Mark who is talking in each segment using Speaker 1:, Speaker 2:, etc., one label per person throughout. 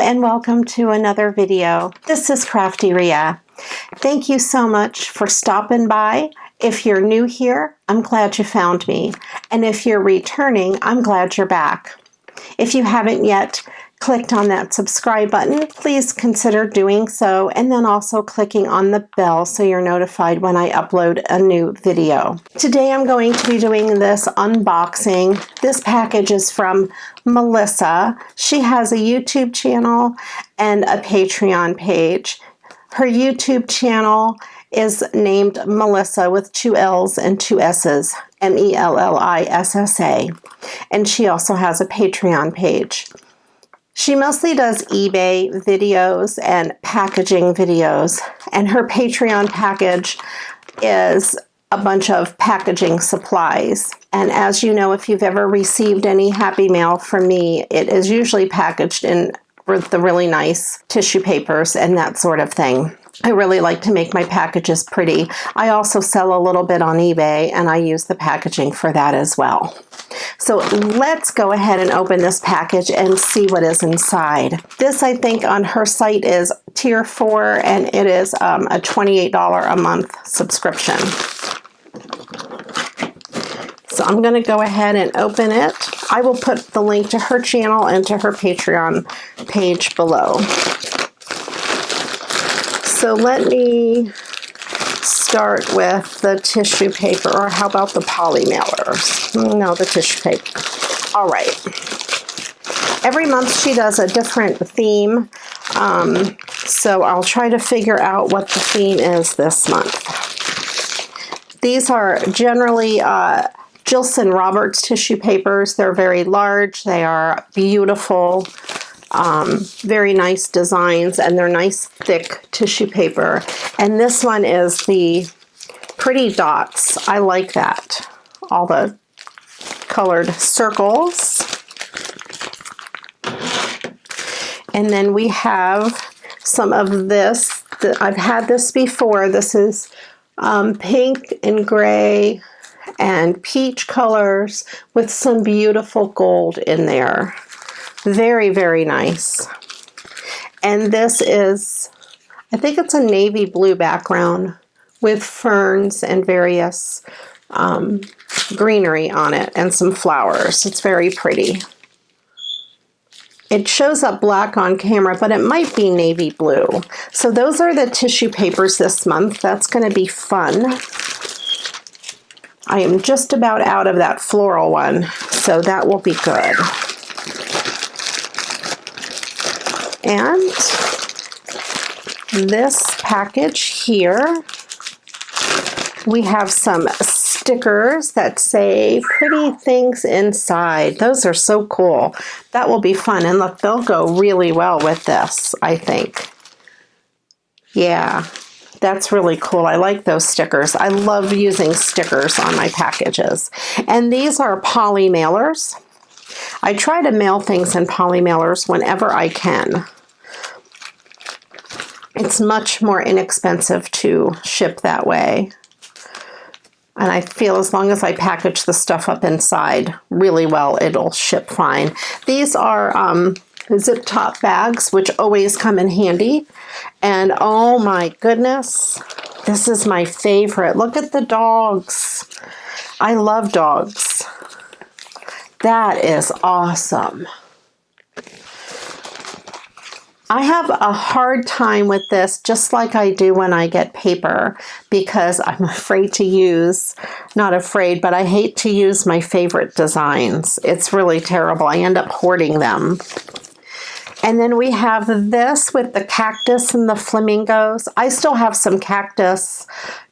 Speaker 1: and welcome to another video. This is Crafty Rhea. Thank you so much for stopping by. If you're new here, I'm glad you found me. And if you're returning, I'm glad you're back. If you haven't yet clicked on that subscribe button, please consider doing so, and then also clicking on the bell so you're notified when I upload a new video. Today I'm going to be doing this unboxing. This package is from Mellissa. She has a YouTube channel and a Patreon page. Her YouTube channel is named Mellissa with 2 L's and 2 S's, Mellissa, and she also has a Patreon page. She mostly does eBay videos and packaging videos, and her Patreon package is a bunch of packaging supplies. And as you know, if you've ever received any Happy Mail from me, it is usually packaged in the really nice tissue papers and that sort of thing. I really like to make my packages pretty. I also sell a little bit on eBay, and I use the packaging for that as well. So let's go ahead and open this package and see what is inside. This, I think, on her site is Tier 4, and it is a $28 a month subscription. So I'm going to go ahead and open it. I will put the link to her channel and to her Patreon page below. So let me start with the tissue paper, or how about the poly mailers? No, the tissue paper. All right. Every month she does a different theme, so I'll try to figure out what the theme is this month. These are generally Jilson Roberts tissue papers. They're very large. They are beautiful. Very nice designs, and they're nice thick tissue paper. And this one is the pretty dots. I like that. All the colored circles. And then we have some of this. I've had this before. This is pink and gray and peach colors with some beautiful gold in there. Very, very nice. And this is, I think it's a navy blue background with ferns and various greenery on it and some flowers. It's very pretty. It shows up black on camera, but it might be navy blue. So those are the tissue papers this month. That's going to be fun. I am just about out of that floral one, so that will be good. And this package here, we have some stickers that say pretty things inside. Those are so cool. That will be fun. And look, they'll go really well with this, I think. Yeah, that's really cool. I like those stickers. I love using stickers on my packages. And these are poly mailers. I try to mail things in poly mailers whenever I can. It's much more inexpensive to ship that way. And I feel as long as I package the stuff up inside really well, it'll ship fine. These are zip top bags, which always come in handy. And oh my goodness, this is my favorite. Look at the dogs. I love dogs. That is awesome. I have a hard time with this, just like I do when I get paper, because I'm afraid to use, not afraid, but I hate to use my favorite designs. It's really terrible. I end up hoarding them. And then we have this with the cactus and the flamingos. I still have some cactus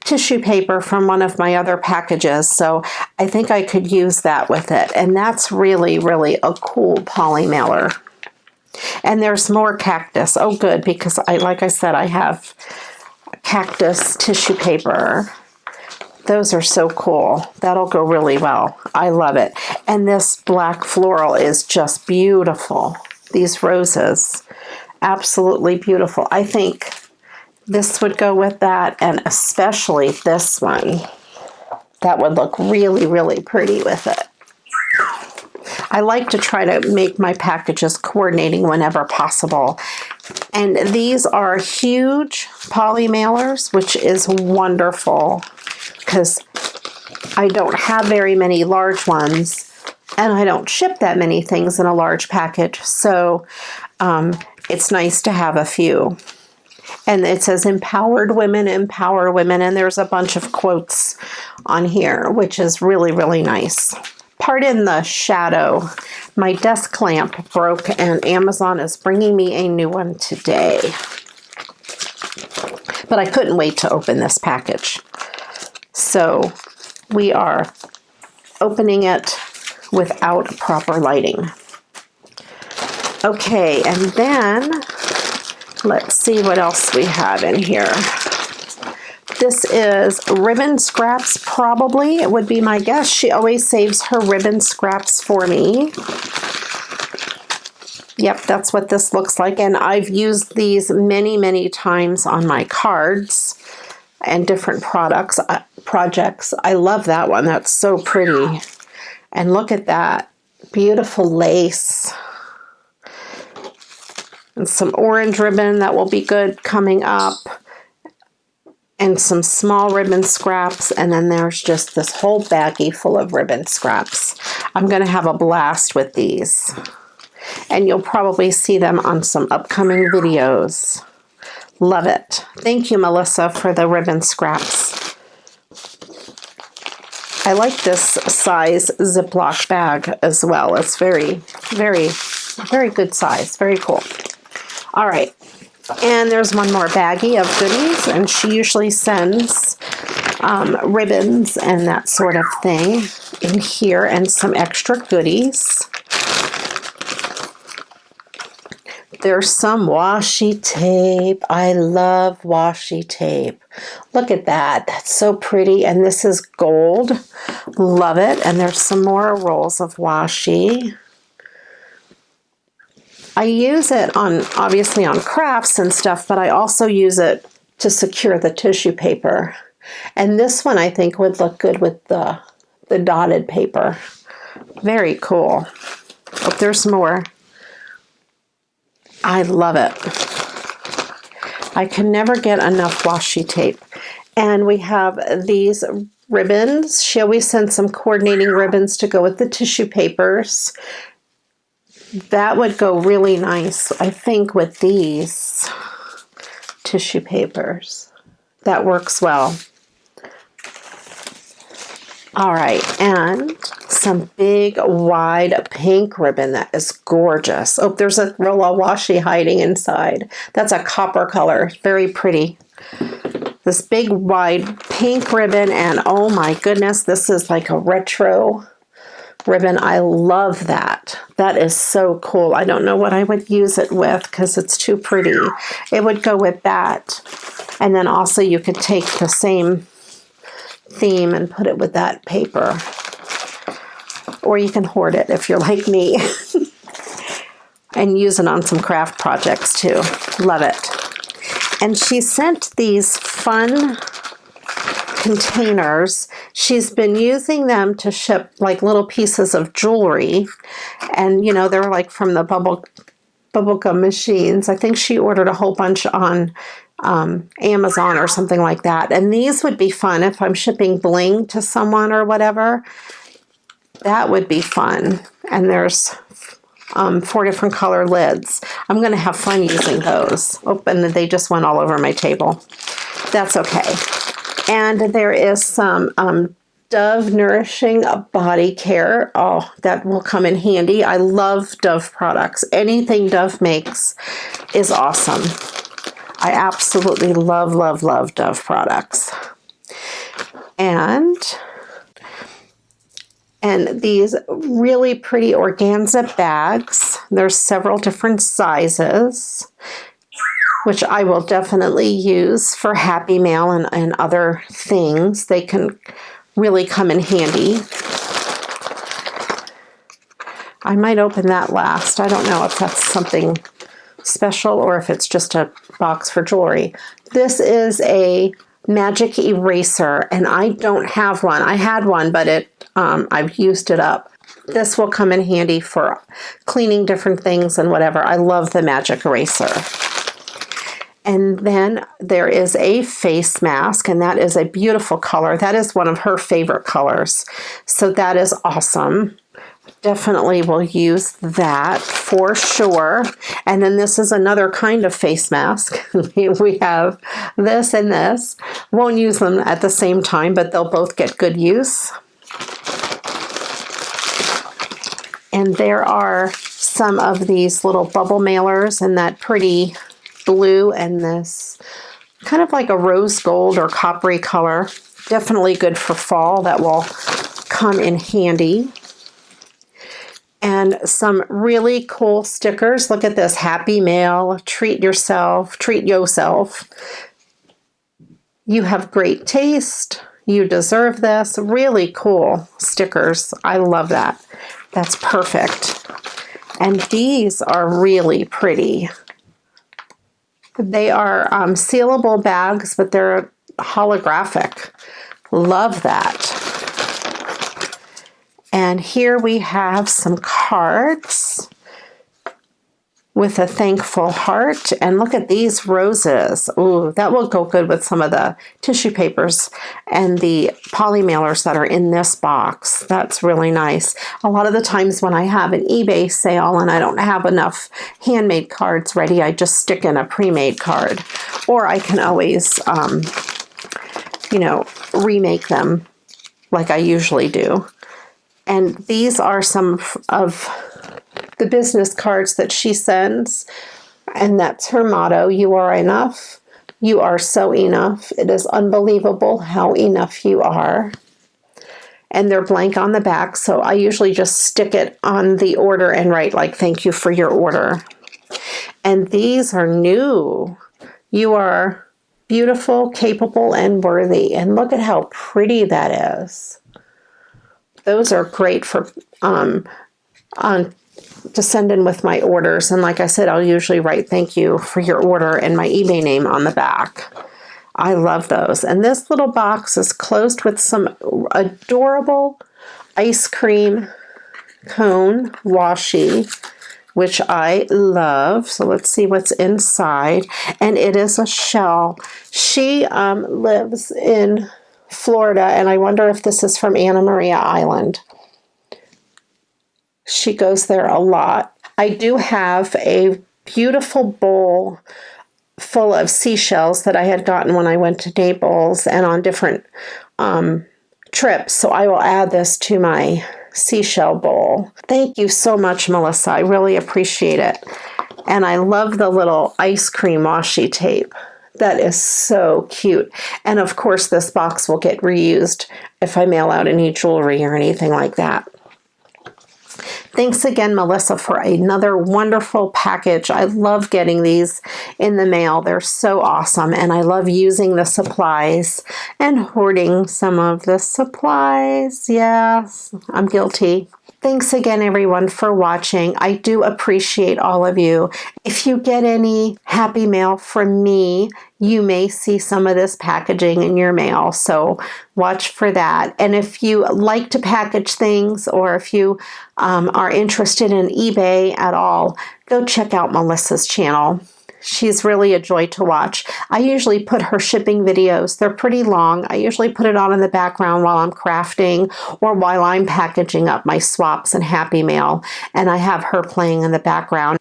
Speaker 1: tissue paper from one of my other packages, so I think I could use that with it. And that's really, really a cool poly mailer. And there's more cactus. Oh, good, because like I said, I have cactus tissue paper. Those are so cool. That'll go really well. I love it. And this black floral is just beautiful. These roses, absolutely beautiful. I think this would go with that, and especially this one. That would look really, really pretty with it. I like to try to make my packages coordinating whenever possible. And these are huge poly mailers, which is wonderful because I don't have very many large ones and I don't ship that many things in a large package. So it's nice to have a few. And it says empowered women, empower women. And there's a bunch of quotes on here, which is really, really nice. Pardon the shadow. My desk lamp broke and Amazon is bringing me a new one today. But I couldn't wait to open this package. So we are opening it without proper lighting. Okay, and then let's see what else we have in here. This is ribbon scraps, probably. It would be my guess. She always saves her ribbon scraps for me. Yep, that's what this looks like. And I've used these many, many times on my cards and different projects. I love that one. That's so pretty. And look at that. Beautiful lace. And some orange ribbon that will be good coming up. And some small ribbon scraps, and then there's just this whole baggie full of ribbon scraps. I'm going to have a blast with these. And you'll probably see them on some upcoming videos. Love it. Thank you, Mellissa, for the ribbon scraps. I like this size Ziploc bag as well. It's very, very, very good size. Very cool. All right. And there's one more baggie of goodies, and she usually sends ribbons and that sort of thing in here, and some extra goodies. There's some washi tape. I love washi tape. Look at that. That's so pretty, and this is gold. Love it. And there's some more rolls of washi. I use it on, obviously on crafts and stuff, but I also use it to secure the tissue paper. And this one I think would look good with the dotted paper. Very cool. Oh, there's more. I love it. I can never get enough washi tape. And we have these ribbons. She always sends some coordinating ribbons to go with the tissue papers. That would go really nice, I think, with these tissue papers. That works well. All right, and some big, wide pink ribbon that is gorgeous. Oh, there's a roll of washi hiding inside. That's a copper color, very pretty. This big, wide pink ribbon, and oh my goodness, this is like a retro ribbon. I love that. That is so cool. I don't know what I would use it with because it's too pretty. It would go with that. And then also you could take the same theme and put it with that paper. Or you can hoard it if you're like me. And use it on some craft projects too. Love it. And she sent these fun containers. She's been using them to ship like little pieces of jewelry, and you know, they're like from the bubblegum machines. I think she ordered a whole bunch on Amazon or something like that, and these would be fun if I'm shipping bling to someone or whatever. That would be fun. And there's 4 different color lids. I'm going to have fun using those. Oh, and they just went all over my table. That's okay. And there is some Dove Nourishing Body Care. Oh, that will come in handy. I love Dove products. Anything Dove makes is awesome. I absolutely love, love, love Dove products. And these really pretty organza bags. There's several different sizes, which I will definitely use for Happy Mail and other things. They can really come in handy. I might open that last. I don't know if that's something special or if it's just a box for jewelry. This is a magic eraser, and I don't have one. I had one, but I've used it up. This will come in handy for cleaning different things and whatever. I love the magic eraser. And then there is a face mask, and that is a beautiful color. That is one of her favorite colors. So that is awesome. Definitely will use that for sure. And then this is another kind of face mask. We have this and this. Won't use them at the same time, but they'll both get good use. And there are some of these little bubble mailers in that pretty blue and this kind of like a rose gold or coppery color. Definitely good for fall. That will come in handy. And some really cool stickers. Look at this. Happy Mail. Treat yourself. Treat yourself. You have great taste. You deserve this. Really cool stickers. I love that. That's perfect. And these are really pretty. They are sealable bags, but they're holographic. Love that. And here we have some cards with a thankful heart. And look at these roses. Ooh, that will go good with some of the tissue papers and the poly mailers that are in this box. That's really nice. A lot of the times when I have an eBay sale and I don't have enough handmade cards ready, I just stick in a pre-made card. Or I can always, remake them like I usually do. And these are some of the business cards that she sends. And that's her motto: you are enough. You are so enough. It is unbelievable how enough you are. And they're blank on the back, so I usually just stick it on the order and write like, thank you for your order. And these are new. You are beautiful, capable, and worthy. And look at how pretty that is. Those are great for to send in with my orders. And like I said, I'll usually write thank you for your order and my eBay name on the back. I love those. And this little box is closed with some adorable ice cream cone washi, which I love. So let's see what's inside. And it is a shell. She lives in Florida, and I wonder if this is from Anna Maria Island. She goes there a lot. I do have a beautiful bowl full of seashells that I had gotten when I went to Naples and on different trips. So I will add this to my seashell bowl. Thank you so much, Mellissa. I really appreciate it. And I love the little ice cream washi tape. That is so cute. And of course, this box will get reused if I mail out any jewelry or anything like that. Thanks again, Mellissa, for another wonderful package. I love getting these in the mail. They're so awesome. And I love using the supplies and hoarding some of the supplies. Yes, I'm guilty. Thanks again, everyone, for watching. I do appreciate all of you. If you get any happy mail from me, you may see some of this packaging in your mail, so watch for that. And if you like to package things, or if you are interested in eBay at all, go check out Melissa's channel. She's really a joy to watch. I usually put her shipping videos. They're pretty long. I usually put it on in the background while I'm crafting or while I'm packaging up my swaps and happy mail, and I have her playing in the background.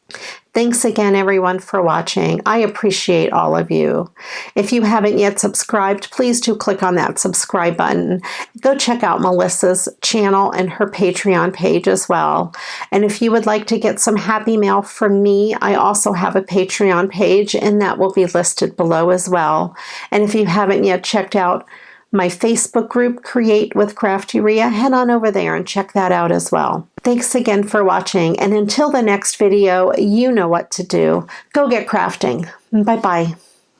Speaker 1: Thanks again, everyone, for watching. I appreciate all of you. If you haven't yet subscribed, please do click on that subscribe button. Go check out Melissa's channel and her Patreon page as well. And if you would like to get some happy mail from me, I also have a Patreon page, and that will be listed below as well. And if you haven't yet checked out my Facebook group, Create with Crafteria, head on over there and check that out as well. Thanks again for watching, and until the next video, you know what to do. Go get crafting. Bye-bye.